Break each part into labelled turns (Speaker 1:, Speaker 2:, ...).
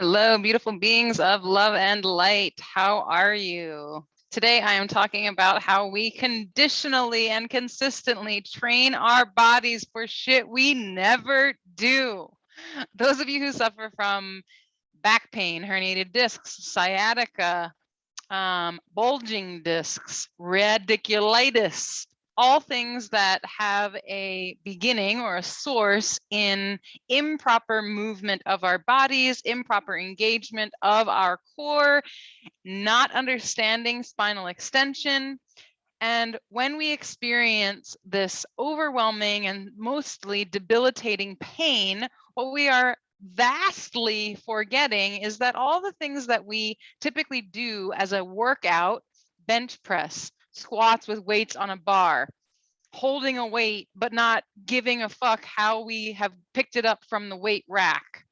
Speaker 1: Hello, beautiful beings of love and light. How are you? Today, I am talking about how we conditionally and consistently train our bodies for shit we never do. Those of you who suffer from back pain, herniated discs, sciatica, bulging discs, radiculitis, all things that have a beginning or a source in improper movement of our bodies, improper engagement of our core, not understanding spinal extension. And when we experience this overwhelming and mostly debilitating pain, what we are vastly forgetting is that all the things that we typically do as a workout, bench press, squats with weights on a bar, holding a weight, but not giving a fuck how we have picked it up from the weight rack,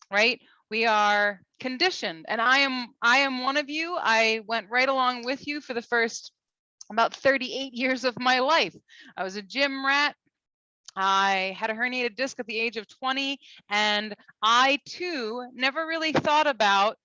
Speaker 1: right? We are conditioned. And I am one of you. I went right along with you for the first about 38 years of my life. I was a gym rat. I had a herniated disc at the age of 20, and I too never really thought about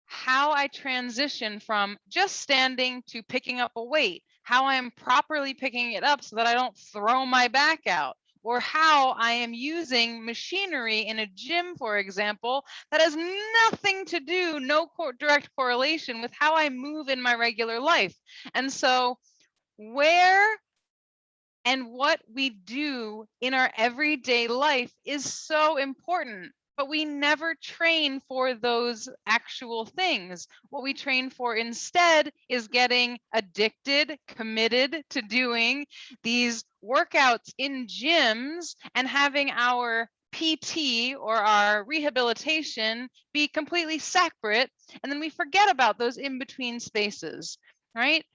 Speaker 1: how I transition from just standing to picking up a weight, how I am properly picking it up so that I don't throw my back out, or how I am using machinery in a gym, for example, that has nothing to do, no direct correlation with how I move in my regular life. And so where and what we do in our everyday life is so important, but we never train for those actual things. What we train for instead is getting addicted, committed to doing these workouts in gyms and having our PT or our rehabilitation be completely separate. And then we forget about those in between spaces, right?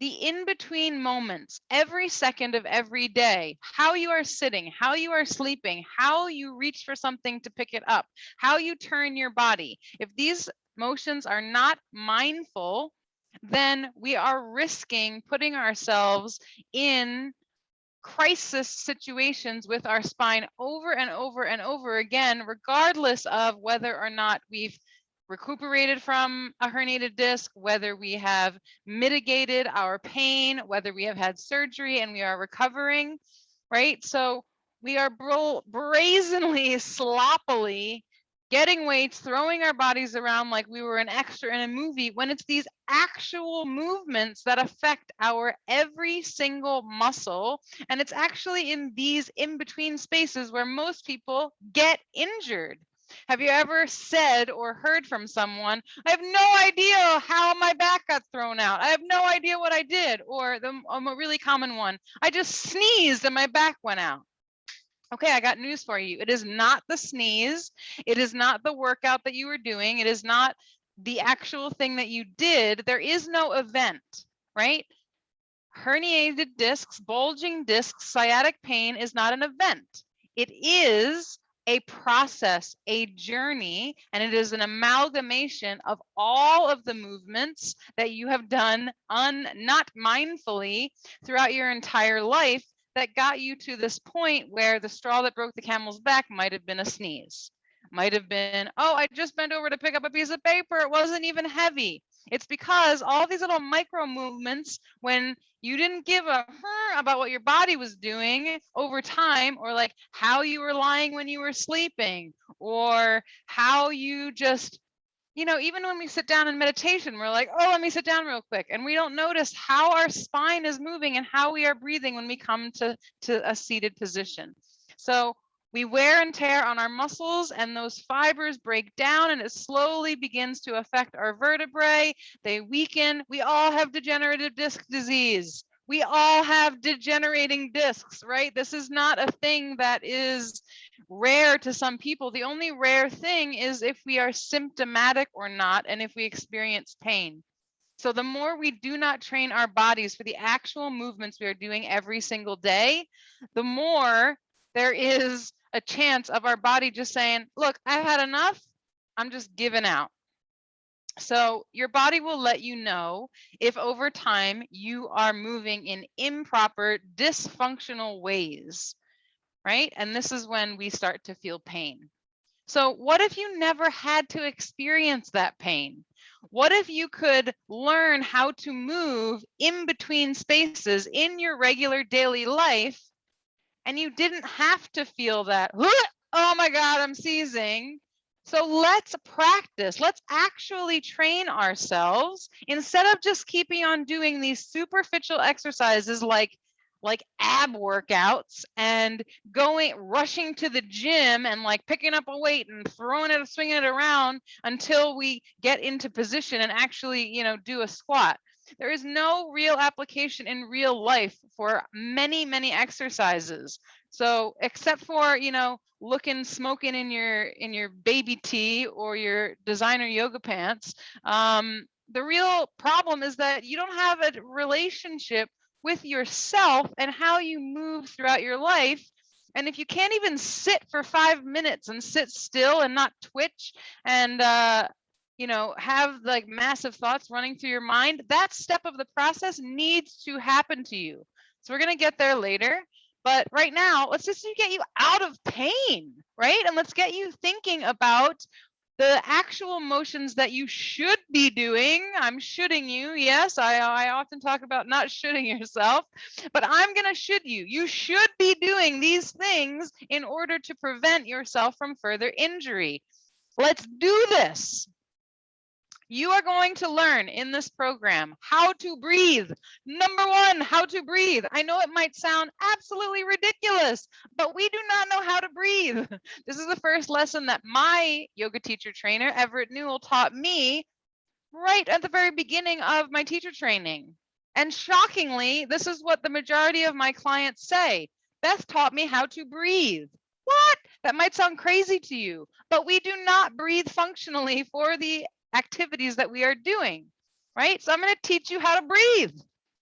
Speaker 1: The in-between moments, every second of every day, how you are sitting, how you are sleeping, how you reach for something to pick it up, how you turn your body. If these motions are not mindful, then we are risking putting ourselves in crisis situations with our spine over and over and over again, regardless of whether or not we've recuperated from a herniated disc, whether we have mitigated our pain, whether we have had surgery and we are recovering, right? So we are brazenly, sloppily getting weights, throwing our bodies around like we were an extra in a movie, when it's these actual movements that affect our every single muscle. And it's actually in these in-between spaces where most people get injured. Have you ever said or heard from someone, I have no idea how my back got thrown out. I have no idea what I did. Or a really common one, I just sneezed and my back went out. Okay, I got news for you. It is not the sneeze. It is not the workout that you were doing. It is not the actual thing that you did. There is no event, right? Herniated discs, bulging discs, sciatic pain is not an event. It is a process, a journey, and it is an amalgamation of all of the movements that you have done not mindfully throughout your entire life that got you to this point where the straw that broke the camel's back might have been a sneeze, might have been, oh, I just bent over to pick up a piece of paper. It wasn't even heavy. It's because all these little micro movements, when you didn't give a about what your body was doing over time, or like how you were lying when you were sleeping, or how you just, you know, even when we sit down in meditation, we're like, oh, let me sit down real quick. And we don't notice how our spine is moving and how we are breathing when we come to a seated position. So we wear and tear on our muscles, and those fibers break down, and it slowly begins to affect our vertebrae. They weaken. We all have degenerative disc disease. We all have degenerating discs, right? This is not a thing that is rare to some people. The only rare thing is if we are symptomatic or not, and if we experience pain. So the more we do not train our bodies for the actual movements we are doing every single day, the more there is a chance of our body just saying, look, I've had enough. I'm just giving out. So your body will let you know if over time you are moving in improper, dysfunctional ways, right? And this is when we start to feel pain. So what if you never had to experience that pain? What if you could learn how to move in between spaces in your regular daily life and you didn't have to feel that, oh my God, I'm seizing. So let's practice. Let's actually train ourselves instead of just keeping on doing these superficial exercises like ab workouts and rushing to the gym and like picking up a weight and throwing it, swinging it around until we get into position and actually, do a squat. There is no real application in real life for many, many exercises. So except for, smoking in your baby tee or your designer yoga pants, the real problem is that you don't have a relationship with yourself and how you move throughout your life. And if you can't even sit for 5 minutes and sit still and not twitch and have like massive thoughts running through your mind, that step of the process needs to happen to you. So we're going to get there later. But right now, let's just get you out of pain, right? And let's get you thinking about the actual motions that you should be doing. I'm shoulding you. Yes, I often talk about not shoulding yourself, but I'm going to should you. You should be doing these things in order to prevent yourself from further injury. Let's do this. You are going to learn in this program how to breathe. Number one, how to breathe. I know it might sound absolutely ridiculous, but we do not know how to breathe. This is the first lesson that my yoga teacher trainer, Everett Newell, taught me right at the very beginning of my teacher training. And shockingly, this is what the majority of my clients say. Beth taught me how to breathe. What? That might sound crazy to you, but we do not breathe functionally for the activities that we are doing, right? So I'm going to teach you how to breathe.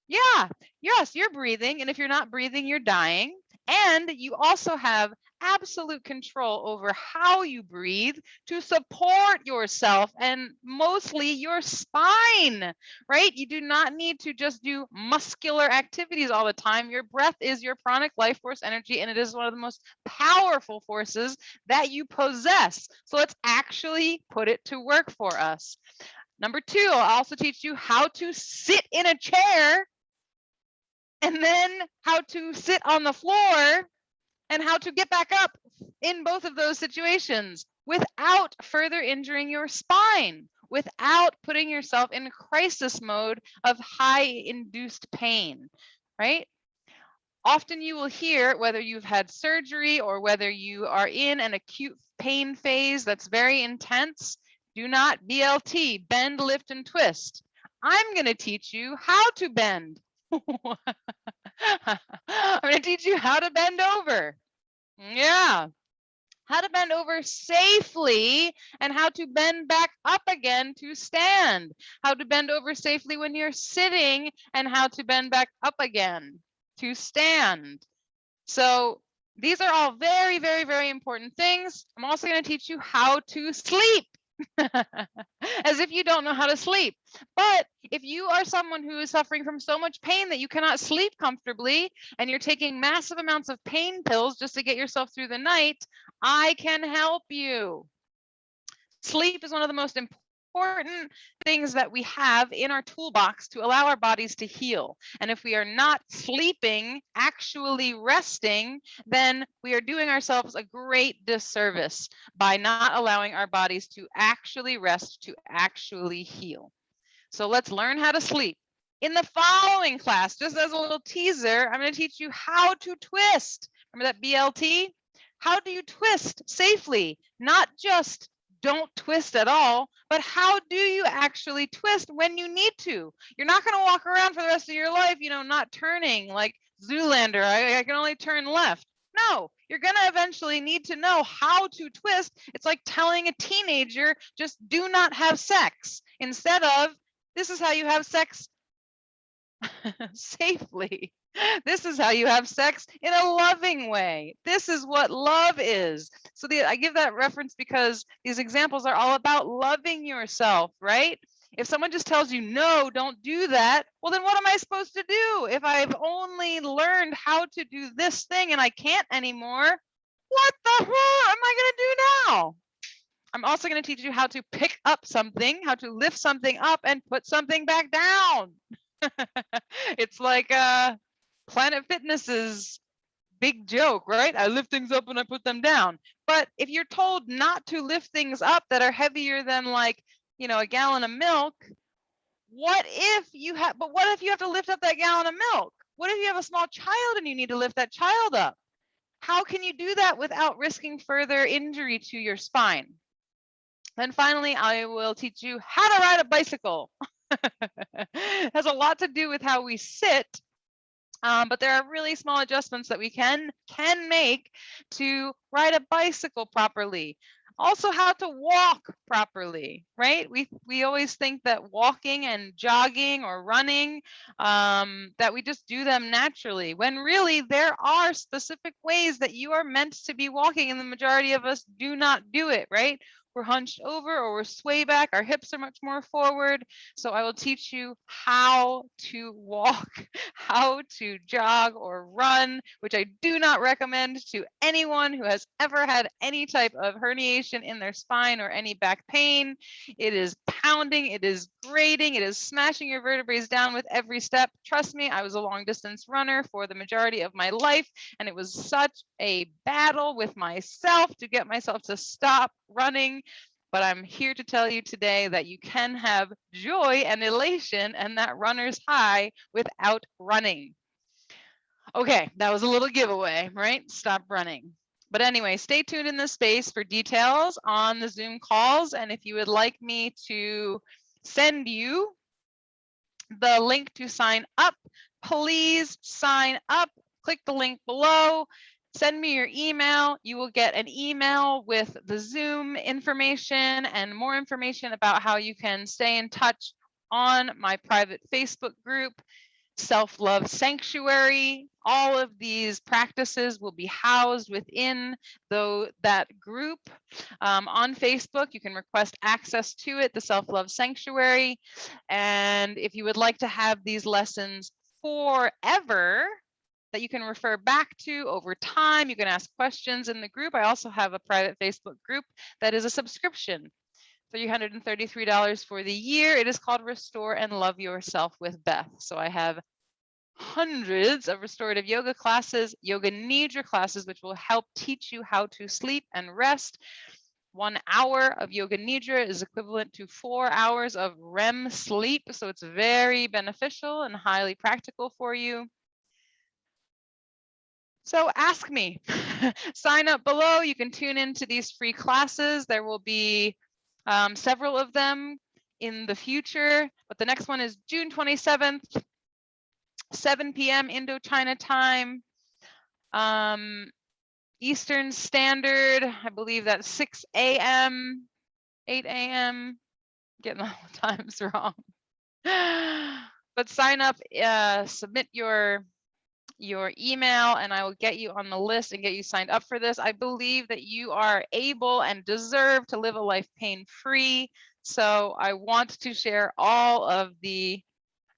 Speaker 1: Yeah, yes, you're breathing. And if you're not breathing, you're dying. And you also have absolute control over how you breathe to support yourself and mostly your spine, right? You do not need to just do muscular activities all the time. Your breath is your pranic life force energy, and it is one of the most powerful forces that you possess. So let's actually put it to work for us. Number two, I'll also teach you how to sit in a chair and then how to sit on the floor and how to get back up in both of those situations without further injuring your spine, without putting yourself in crisis mode of high induced pain, right? Often you will hear, whether you've had surgery or whether you are in an acute pain phase that's very intense, do not BLT, bend, lift, and twist. I'm going to teach you how to bend. I'm going to teach you how to bend over. Yeah. How to bend over safely and how to bend back up again to stand. How to bend over safely when you're sitting and how to bend back up again to stand. So these are all very, very, very important things. I'm also going to teach you how to sleep. As if you don't know how to sleep. But if you are someone who is suffering from so much pain that you cannot sleep comfortably and you're taking massive amounts of pain pills just to get yourself through the night, I can help you. Sleep is one of the most important things that we have in our toolbox to allow our bodies to heal. And if we are not sleeping, actually resting, then we are doing ourselves a great disservice by not allowing our bodies to actually rest, to actually heal. So let's learn how to sleep. In the following class, just as a little teaser, I'm going to teach you how to twist. Remember that BLT? How do you twist safely? Not just don't twist at all, but how do you actually twist when you need to? You're not going to walk around for the rest of your life, not turning like Zoolander. I can only turn left. No, you're going to eventually need to know how to twist. It's like telling a teenager, just do not have sex, instead of, this is how you have sex safely. This is how you have sex in a loving way. This is what love is. So I give that reference because these examples are all about loving yourself, right? If someone just tells you, no, don't do that, well, then what am I supposed to do? If I've only learned how to do this thing and I can't anymore, what the hell am I going to do now? I'm also going to teach you how to pick up something, how to lift something up and put something back down. It's like Planet Fitness's big joke, right? I lift things up and I put them down. But if you're told not to lift things up that are heavier than, like, you know, a gallon of milk, what if you have to lift up that gallon of milk? What if you have a small child and you need to lift that child up? How can you do that without risking further injury to your spine? Then finally, I will teach you how to ride a bicycle. It has a lot to do with how we sit, but there are really small adjustments that we can make to ride a bicycle properly. Also, how to walk properly, right? We always think that walking and jogging or running, that we just do them naturally, when really there are specific ways that you are meant to be walking, and the majority of us do not do it, right? We're hunched over or we're sway back, our hips are much more forward. So I will teach you how to walk, how to jog or run, which I do not recommend to anyone who has ever had any type of herniation in their spine or any back pain. It is pounding, it is grating, it is smashing your vertebrae down with every step. Trust me, I was a long distance runner for the majority of my life, and it was such a battle with myself to get myself to stop running. But I'm here to tell you today that you can have joy and elation and that runner's high without running. Okay, that was a little giveaway, right? Stop running. But anyway, stay tuned in this space for details on the Zoom calls. And if you would like me to send you the link to sign up, please sign up. Click the link below. Send me your email. You will get an email with the Zoom information and more information about how you can stay in touch on my private Facebook group, Self-Love Sanctuary. All of these practices will be housed within that group on Facebook. You can request access to it, the Self-Love Sanctuary. And if you would like to have these lessons forever, that you can refer back to over time, you can ask questions in the group. I also have a private Facebook group that is a subscription, $333 for the year. It is called Restore and Love Yourself with Beth. So I have hundreds of restorative yoga classes, yoga nidra classes, which will help teach you how to sleep and rest. 1 hour of yoga nidra is equivalent to 4 hours of REM sleep. So it's very beneficial and highly practical for you. So ask me, sign up below. You can tune into these free classes. There will be several of them in the future, but the next one is June 27th, 7 p.m. Indochina time, Eastern Standard. I believe that's 6 a.m., 8 a.m. Getting all the times wrong. But sign up, submit your email, and I will get you on the list and get you signed up for this. I believe that you are able and deserve to live a life pain-free. So I want to share all of the,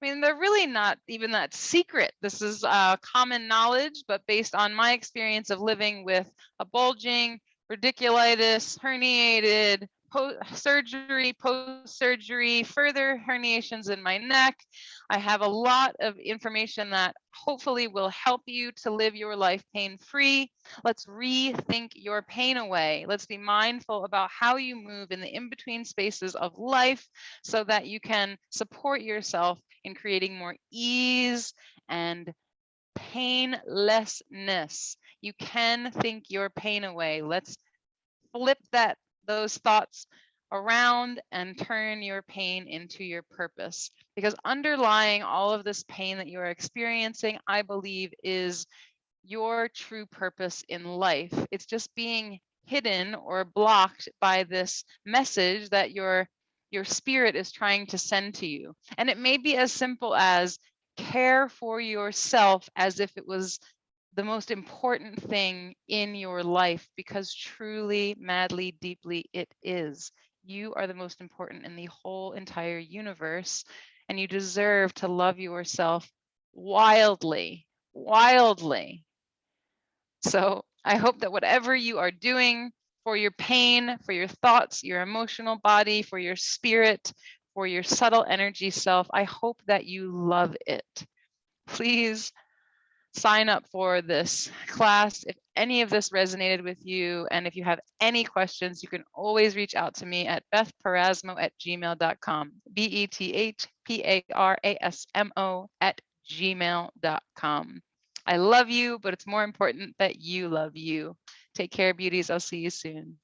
Speaker 1: I mean, they're really not even that secret. This is common knowledge, but based on my experience of living with a bulging, radiculitis, herniated, post-surgery, further herniations in my neck. I have a lot of information that hopefully will help you to live your life pain-free. Let's rethink your pain away. Let's be mindful about how you move in the in-between spaces of life so that you can support yourself in creating more ease and painlessness. You can think your pain away. Let's flip those thoughts around and turn your pain into your purpose, because underlying all of this pain that you're experiencing, I believe, is your true purpose in life. It's just being hidden or blocked by this message that your spirit is trying to send to you. And it may be as simple as care for yourself as if it was the most important thing in your life, because truly, madly, deeply, it is. You are the most important in the whole entire universe, and you deserve to love yourself wildly, wildly. So I hope that whatever you are doing, for your pain, for your thoughts, your emotional body, for your spirit, for your subtle energy self. I hope that you love it. Please sign up for this class if any of this resonated with you. And if you have any questions, you can always reach out to me at bethparasmo@gmail.com. BETHPARASMO@gmail.com. I love you, but it's more important that you love you. Take care, beauties. I'll see you soon.